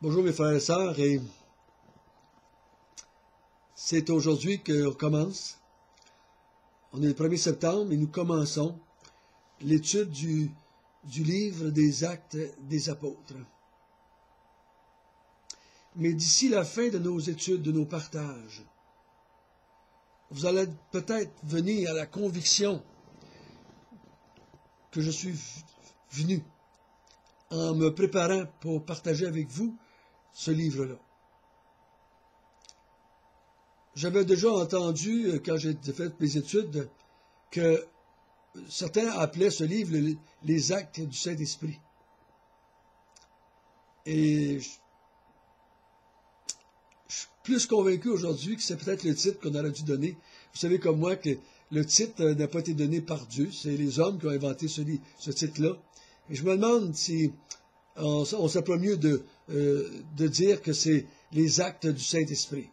Bonjour mes frères et sœurs, et c'est aujourd'hui qu'on commence. On est le 1er septembre et nous commençons l'étude du livre des Actes des Apôtres. Mais d'ici la fin de nos études, de nos partages, vous allez peut-être venir à la conviction que je suis venu en me préparant pour partager avec vous ce livre-là. J'avais déjà entendu, quand j'ai fait mes études, que certains appelaient ce livre les Actes du Saint-Esprit. Et je suis plus convaincu aujourd'hui que c'est peut-être le titre qu'on aurait dû donner. Vous savez comme moi que le titre n'a pas été donné par Dieu, c'est les hommes qui ont inventé ce titre-là. Et je me demande si on serait pas mieux de dire que c'est les Actes du Saint-Esprit.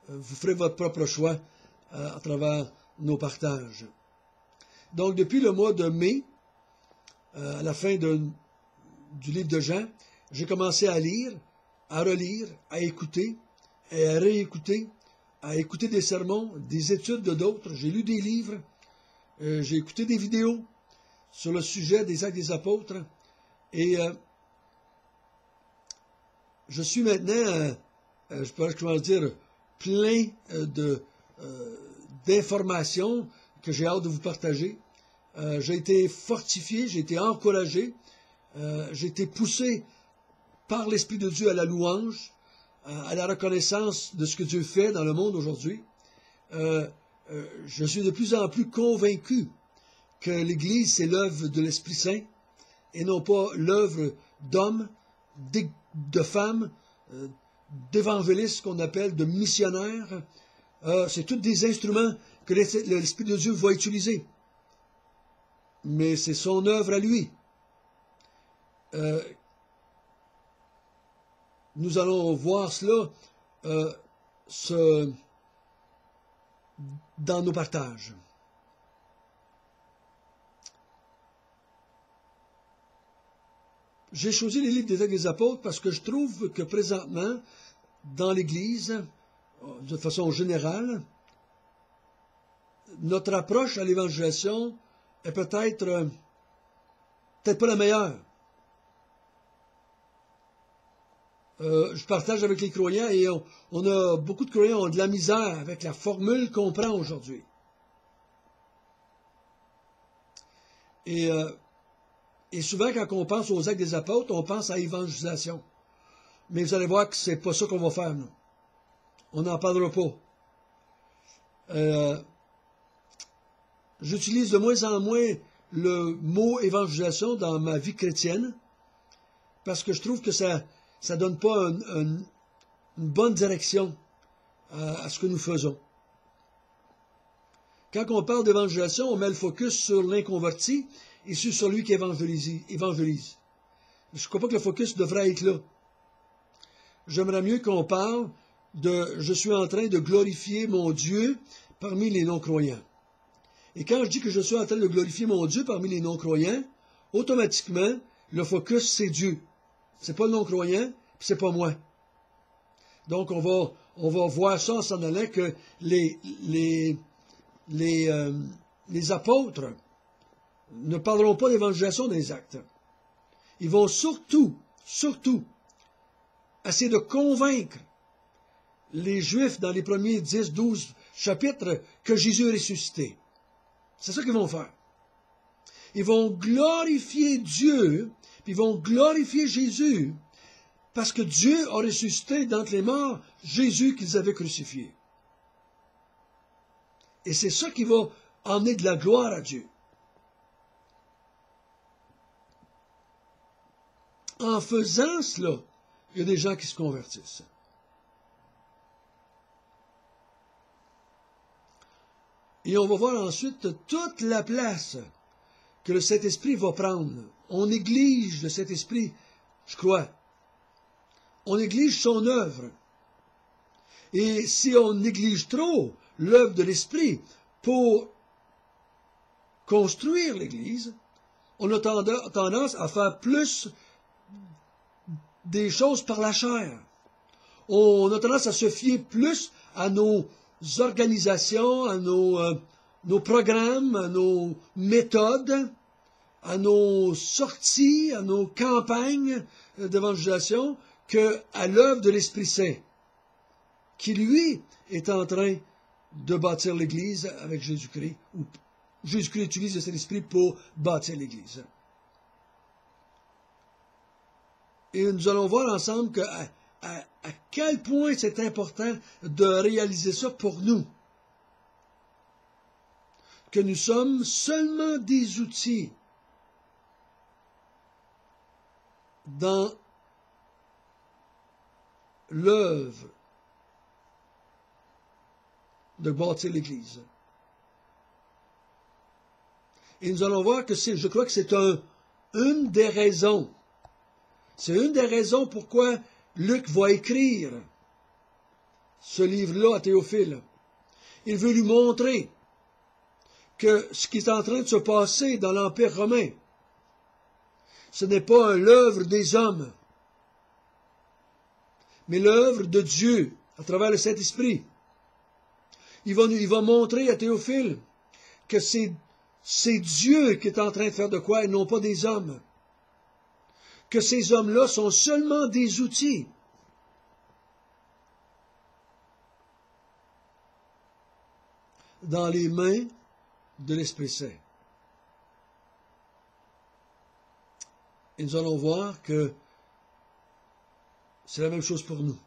Vous ferez votre propre choix à travers nos partages. Donc, depuis le mois de mai, à la fin du livre de Jean, j'ai commencé à lire, à relire, à écouter, et à réécouter, à écouter des sermons, des études de d'autres. J'ai lu des livres, j'ai écouté des vidéos sur le sujet des Actes des Apôtres, et je suis maintenant, je pourrais comment dire, plein d'informations que j'ai hâte de vous partager. J'ai été fortifié, j'ai été encouragé, j'ai été poussé par l'Esprit de Dieu à la louange, à la reconnaissance de ce que Dieu fait dans le monde aujourd'hui. Je suis de plus en plus convaincu que l'Église, c'est l'œuvre de l'Esprit Saint et non pas l'œuvre d'hommes, de femmes, d'évangélistes qu'on appelle, de missionnaires. C'est tous des instruments que l'Esprit de Dieu va utiliser. Mais c'est son œuvre à lui. Nous allons voir cela dans nos partages. J'ai choisi les livres des Actes des Apôtres parce que je trouve que présentement, dans l'Église, de façon générale, notre approche à l'évangélisation est peut-être pas la meilleure. Je partage avec les croyants et on a beaucoup de croyants ont de la misère avec la formule qu'on prend aujourd'hui. Et souvent, quand on pense aux Actes des Apôtres, on pense à évangélisation. Mais vous allez voir que c'est pas ça qu'on va faire, nous. On n'en parlera pas. J'utilise de moins en moins le mot évangélisation dans ma vie chrétienne parce que je trouve que ça donne pas une bonne direction à ce que nous faisons. Quand on parle d'évangélisation, on met le focus sur l'inconverti et sur celui qui évangélise. Je ne crois pas que le focus devrait être là. J'aimerais mieux qu'on parle de « je suis en train de glorifier mon Dieu parmi les non-croyants ». Et quand je dis que je suis en train de glorifier mon Dieu parmi les non-croyants, automatiquement, le focus, c'est Dieu. C'est pas le non-croyant, puis c'est pas moi. Donc, on va voir ça en s'en allant que les apôtres ne parleront pas d'évangélisation dans les actes. Ils vont surtout essayer de convaincre les Juifs dans les premiers 10-12 chapitres que Jésus est ressuscité. C'est ça qu'ils vont faire. Ils vont glorifier Dieu, puis ils vont glorifier Jésus, parce que Dieu a ressuscité d'entre les morts Jésus qu'ils avaient crucifié. Et c'est ça qui va emmener de la gloire à Dieu. En faisant cela, il y a des gens qui se convertissent. Et on va voir ensuite toute la place que le Saint-Esprit va prendre. On néglige le Saint-Esprit, je crois. On néglige son œuvre. Et si on néglige trop l'œuvre de l'Esprit pour construire l'Église, on a tendance à faire plus des choses par la chair. On a tendance à se fier plus à nos organisations, à nos programmes, à nos méthodes, à nos sorties, à nos campagnes d'évangélisation, qu'à l'œuvre de l'Esprit Saint, qui, lui, est en train de bâtir l'Église avec Jésus-Christ, ou Jésus-Christ utilise le Saint-Esprit pour bâtir l'Église. Et nous allons voir ensemble à quel point c'est important de réaliser ça pour nous. Que nous sommes seulement des outils dans l'œuvre de bâtir l'Église. Et nous allons voir que je crois que c'est une des raisons. C'est une des raisons pourquoi Luc va écrire ce livre-là à Théophile. Il veut lui montrer que ce qui est en train de se passer dans l'Empire romain, ce n'est pas l'œuvre des hommes, mais l'œuvre de Dieu à travers le Saint-Esprit. Il va montrer à Théophile que c'est Dieu qui est en train de faire de quoi et non pas des hommes. Que ces hommes-là sont seulement des outils. Dans les mains de l'Esprit Saint. Et nous allons voir que c'est la même chose pour nous.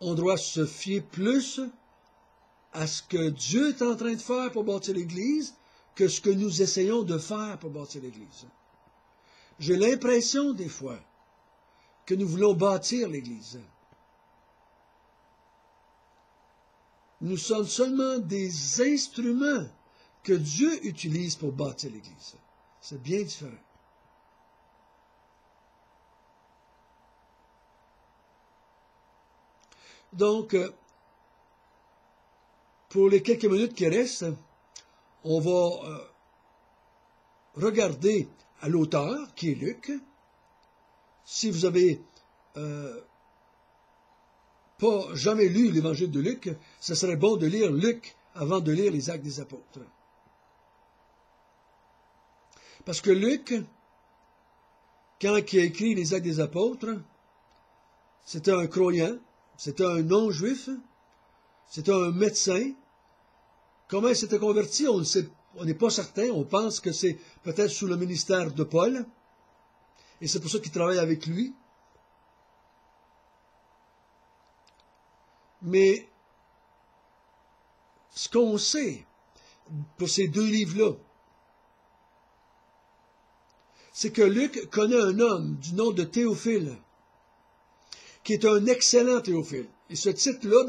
On doit se fier plus à ce que Dieu est en train de faire pour bâtir l'Église que ce que nous essayons de faire pour bâtir l'Église. J'ai l'impression, des fois, que nous voulons bâtir l'Église. Nous sommes seulement des instruments que Dieu utilise pour bâtir l'Église. C'est bien différent. Donc, pour les quelques minutes qui restent, on va regarder à l'auteur, qui est Luc. Si vous avez pas jamais lu l'Évangile de Luc, ce serait bon de lire Luc avant de lire les Actes des Apôtres. Parce que Luc, quand il a écrit les Actes des Apôtres, c'était un croyant, c'était un non-juif, c'était un médecin. Comment il s'était converti, on n'est pas certain, on pense que c'est peut-être sous le ministère de Paul, et c'est pour ça qu'il travaille avec lui. Mais ce qu'on sait pour ces deux livres-là, c'est que Luc connaît un homme du nom de Théophile, qui est un excellent Théophile. Et ce titre-là,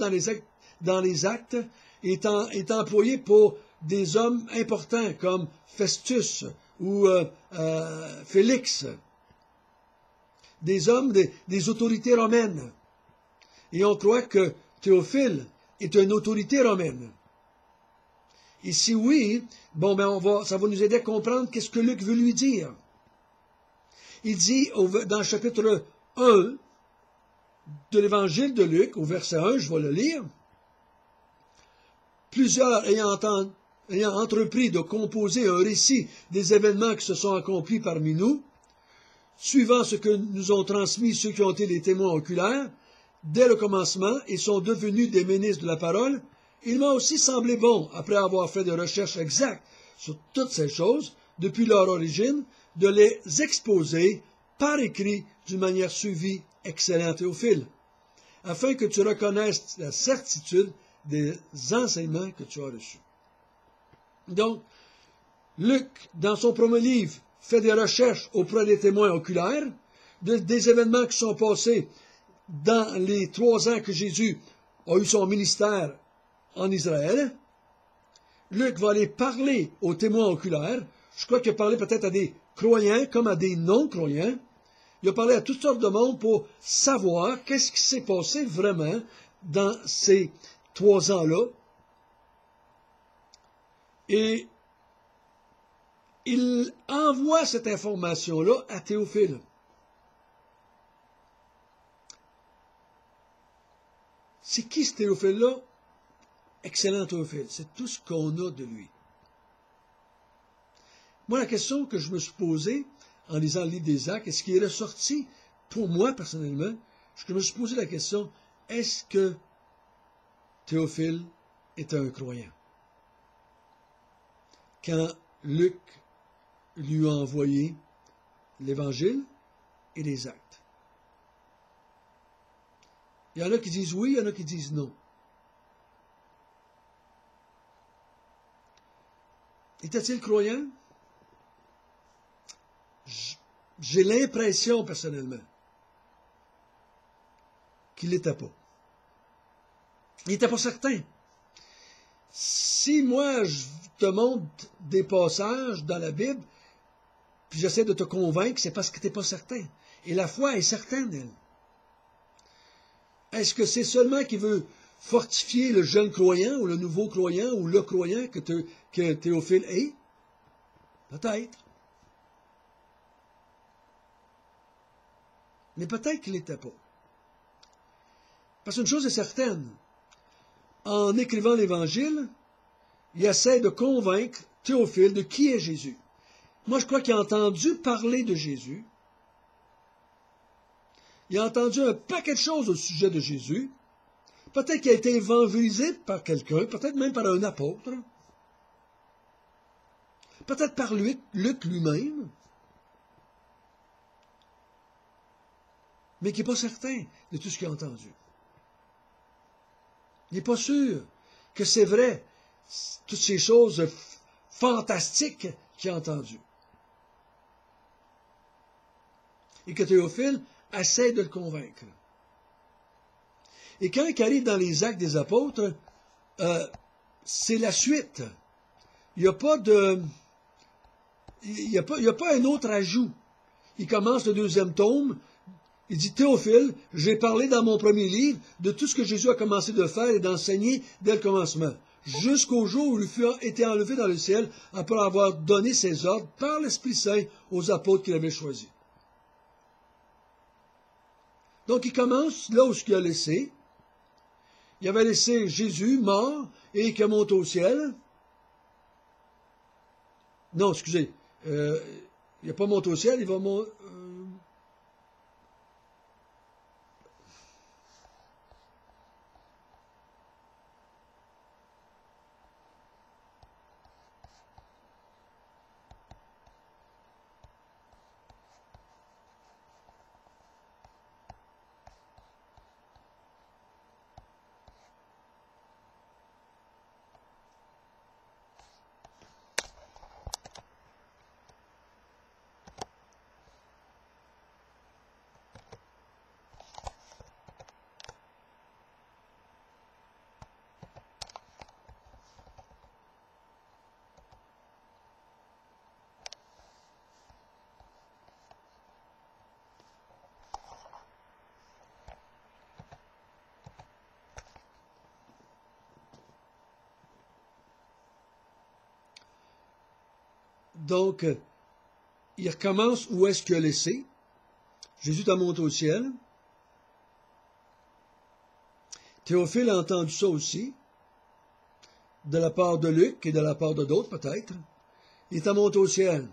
dans les actes, est employé pour des hommes importants comme Festus ou Félix, des hommes, des autorités romaines. Et on croit que Théophile est une autorité romaine. Et si oui, bon, ben ça va nous aider à comprendre qu'est-ce que Luc veut lui dire. Il dit dans le chapitre 1 de l'évangile de Luc, au verset 1, je vais le lire, plusieurs ayant entrepris de composer un récit des événements qui se sont accomplis parmi nous, suivant ce que nous ont transmis ceux qui ont été les témoins oculaires, dès le commencement, et sont devenus des ministres de la parole, il m'a aussi semblé bon, après avoir fait des recherches exactes sur toutes ces choses, depuis leur origine, de les exposer par écrit d'une manière suivie, excellent Théophile, afin que tu reconnaisses la certitude des enseignements que tu as reçus. Donc, Luc, dans son premier livre, fait des recherches auprès des témoins oculaires, des événements qui sont passés dans les 3 ans que Jésus a eu son ministère en Israël. Luc va aller parler aux témoins oculaires. Je crois qu'il a parlé peut-être à des croyants comme à des non-croyants. Il a parlé à toutes sortes de monde pour savoir qu'est-ce qui s'est passé vraiment dans ces 3 ans-là. Et il envoie cette information-là à Théophile. C'est qui ce Théophile-là? Excellent Théophile. C'est tout ce qu'on a de lui. Moi, la question que je me suis posée en lisant le livre des Actes, et ce qui est ressorti pour moi personnellement, je me suis posé la question, est-ce que Théophile était un croyant? Quand Luc lui a envoyé l'Évangile et les Actes. Il y en a qui disent oui, il y en a qui disent non. Était-il croyant? J'ai l'impression, personnellement, qu'il n'était pas. Il n'était pas certain. Si moi, je te montre des passages dans la Bible, puis j'essaie de te convaincre, c'est parce que tu n'es pas certain. Et la foi est certaine, elle. Est-ce que c'est seulement qu'il veut fortifier le jeune croyant, ou le nouveau croyant, ou le croyant que Théophile est? Peut-être. Mais peut-être qu'il n'était pas. Parce qu'une chose est certaine, en écrivant l'Évangile, il essaie de convaincre Théophile de qui est Jésus. Moi, je crois qu'il a entendu parler de Jésus. Il a entendu un paquet de choses au sujet de Jésus. Peut-être qu'il a été évangélisé par quelqu'un, peut-être même par un apôtre. Peut-être par Luc lui-même. Mais qui n'est pas certain de tout ce qu'il a entendu. Il n'est pas sûr que c'est vrai, toutes ces choses fantastiques qu'il a entendues. Et que Théophile essaie de le convaincre. Et quand il arrive dans les Actes des Apôtres, c'est la suite. Il n'y a pas de... Il n'y a pas un autre ajout. Il commence le deuxième tome. Il dit, Théophile, j'ai parlé dans mon premier livre de tout ce que Jésus a commencé de faire et d'enseigner dès le commencement, jusqu'au jour où il fut été enlevé dans le ciel après avoir donné ses ordres par l'Esprit Saint aux apôtres qu'il avait choisis. Donc il commence là où il a laissé. Il avait laissé Jésus mort et qui monte au ciel. Non, excusez. Il n'a pas monté au ciel, il va monter... Donc, il recommence où est-ce qu'il a laissé. Jésus t'a monté au ciel. Théophile a entendu ça aussi, de la part de Luc et de la part de d'autres peut-être. Il t'a monté au ciel.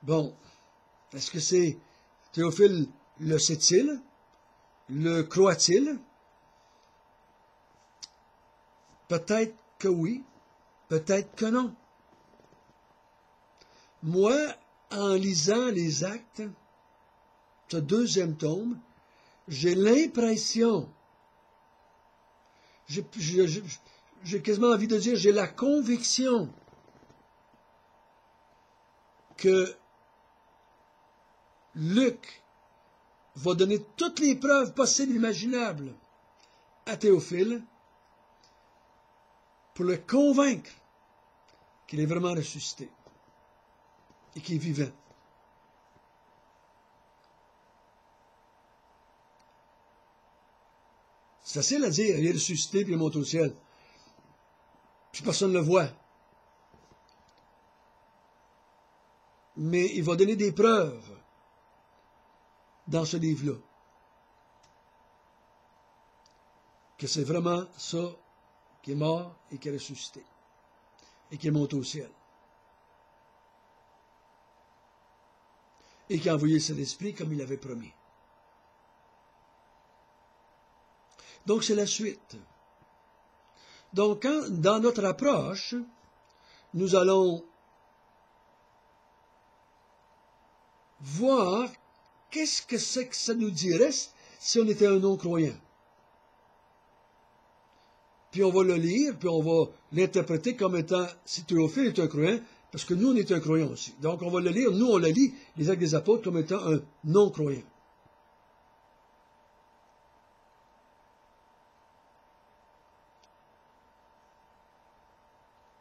Bon, est-ce que c'est Théophile le sait-il? Le croit-il? Peut-être que oui, peut-être que non. Moi, en lisant les Actes, ce deuxième tome, j'ai l'impression, j'ai quasiment envie de dire, j'ai la conviction que Luc va donner toutes les preuves possibles et imaginables à Théophile pour le convaincre qu'il est vraiment ressuscité et qu'il est vivant. C'est facile à dire, il est ressuscité puis il monte au ciel. Puis personne ne le voit. Mais il va donner des preuves dans ce livre-là que c'est vraiment ça qui est mort et qui est ressuscité et qui est monté au ciel et qui a envoyé son esprit comme il avait promis. Donc c'est la suite. Donc dans notre approche, nous allons voir qu'est-ce que c'est que ça nous dirait si on était un non-croyant. Puis on va le lire, puis on va l'interpréter comme étant, si Théophile est un croyant, parce que nous, on est un croyant aussi. Donc on va le lire, nous on le lit, les Actes des Apôtres, comme étant un non-croyant.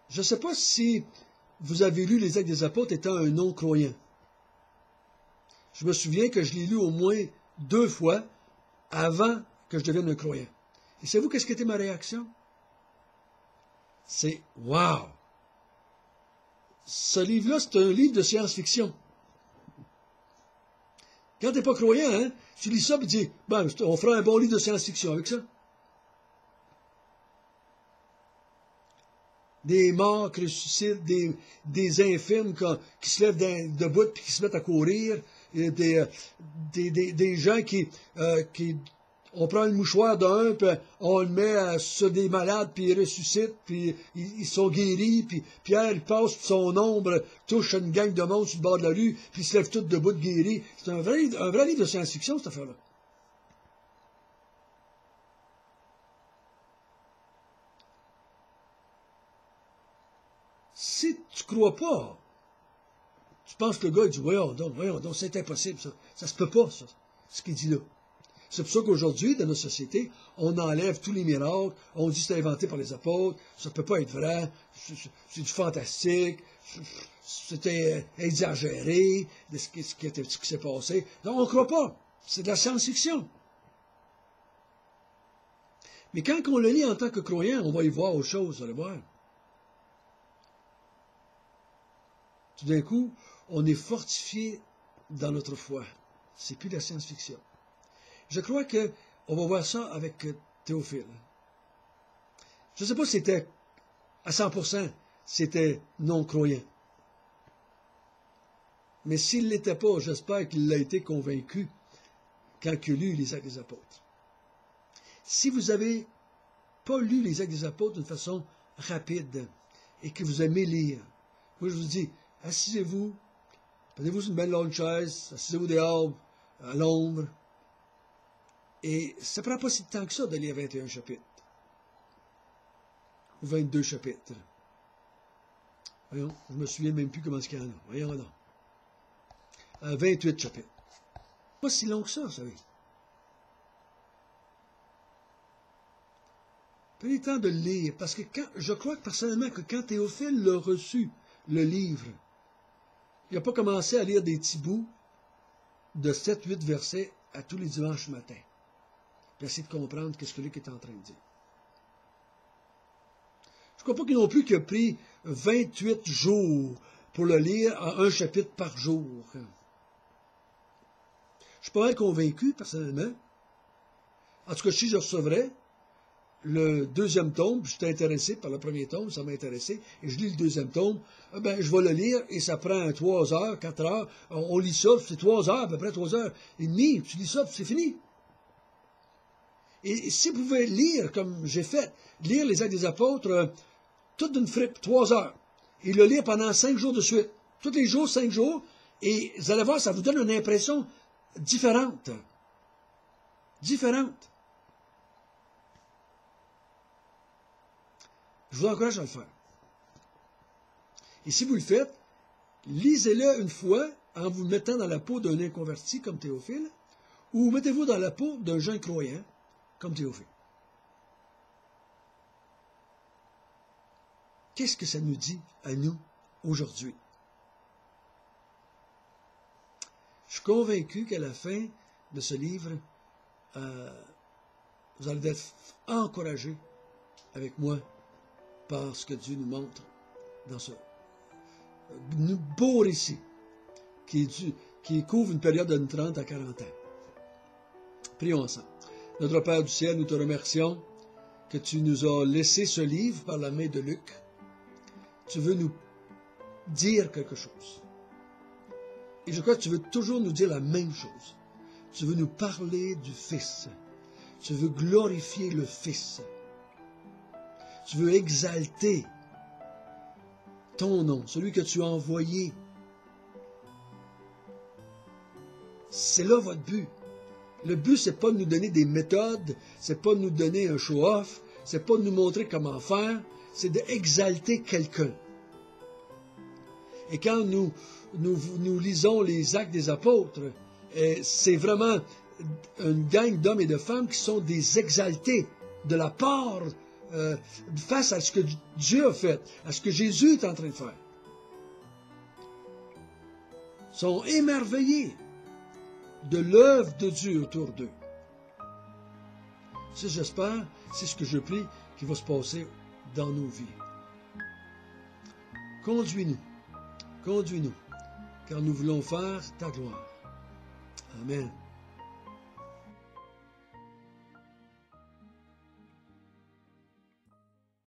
Je ne sais pas si vous avez lu les Actes des Apôtres étant un non-croyant. Je me souviens que je l'ai lu au moins 2 fois avant que je devienne un croyant. Et savez-vous qu'est-ce qui était ma réaction? C'est « Wow! » Ce livre-là, c'est un livre de science-fiction. Quand tu n'es pas croyant, hein, tu lis ça et tu dis « Ben, on fera un bon livre de science-fiction avec ça. » Des morts qui ressuscitent, des infirmes qui se lèvent debout et qui se mettent à courir, des gens qui on prend le mouchoir d'un, puis on le met sur des malades, puis ils ressuscitent, puis ils sont guéris, puis Pierre il passe, puis son ombre touche une gang de monde sur le bord de la rue, puis ils se lèvent tous debout guéris. C'est un vrai livre de science-fiction, cette affaire-là. Si tu ne crois pas, tu penses que le gars il dit voyons donc, c'est impossible ça. Ça se peut pas, ça, ce qu'il dit là. C'est pour ça qu'aujourd'hui, dans notre société, on enlève tous les miracles, on dit que c'est inventé par les apôtres, ça ne peut pas être vrai, c'est du fantastique, c'était exagéré de ce qui s'est passé. Donc on ne croit pas. C'est de la science-fiction. Mais quand on le lit en tant que croyant, on va y voir autre chose, vous allez voir. Tout d'un coup, on est fortifié dans notre foi. C'est plus de la science-fiction. Je crois qu'on va voir ça avec Théophile. Je ne sais pas si c'était à 100%, c'était non-croyant. Mais s'il ne l'était pas, j'espère qu'il a été convaincu quand il a lu les Actes des Apôtres. Si vous n'avez pas lu les Actes des Apôtres d'une façon rapide et que vous aimez lire, moi je vous dis, assisez-vous, prenez-vous sur une belle longue chaise, assisez-vous dehors, à l'ombre, et ça ne prend pas si de temps que ça de lire 21 chapitres, ou 22 chapitres. Voyons, je ne me souviens même plus comment il y en a. Voyons là. 28 chapitres. Pas si long que ça, vous savez. Prenez le temps de le lire, parce que je crois que personnellement que quand Théophile l'a reçu, le livre, il n'a pas commencé à lire des petits bouts de 7-8 versets à tous les dimanches matin. Puis essayer de comprendre ce que Luc est en train de dire. Je ne crois pas qu'il non plus qu'il a pris 28 jours pour le lire à un chapitre par jour. Je suis pas mal convaincu, personnellement. En tout cas, si je recevrais le 2e tome, puis j'étais intéressé par le 1er tome, ça m'a intéressé, et je lis le 2e tome, ben, je vais le lire, et ça prend 3 heures, 4 heures, on lit ça, c'est 3 heures, à peu près 3 heures et demie, tu lis ça, puis c'est fini. Et si vous pouvez lire, comme j'ai fait, lire les Actes des Apôtres, toute d'une frippe, 3 heures, et le lire pendant 5 jours de suite, tous les jours, 5 jours, et vous allez voir, ça vous donne une impression différente. Différente. Je vous encourage à le faire. Et si vous le faites, lisez-le une fois en vous mettant dans la peau d'un inconverti comme Théophile, ou mettez-vous dans la peau d'un jeune croyant comme Théophile. Qu'est-ce que ça nous dit à nous aujourd'hui? Je suis convaincu qu'à la fin de ce livre, vous allez être encouragés avec moi par ce que Dieu nous montre dans ce beau récit qui couvre une période de 30 à 40 ans. Prions ensemble. Notre Père du ciel, nous te remercions que tu nous as laissé ce livre par la main de Luc. Tu veux nous dire quelque chose. Et je crois que tu veux toujours nous dire la même chose. Tu veux nous parler du Fils. Tu veux glorifier le Fils. Tu veux exalter ton nom, celui que tu as envoyé. C'est là votre but. Le but, c'est pas de nous donner des méthodes, c'est pas de nous donner un show-off, c'est pas de nous montrer comment faire, c'est d'exalter quelqu'un. Et quand nous lisons les Actes des Apôtres, c'est vraiment une gang d'hommes et de femmes qui sont des exaltés de la part face à ce que Dieu a fait, à ce que Jésus est en train de faire. Ils sont émerveillés de l'œuvre de Dieu autour d'eux. C'est, j'espère, c'est ce que je prie qui va se passer dans nos vies. Conduis-nous, car nous voulons faire ta gloire. Amen.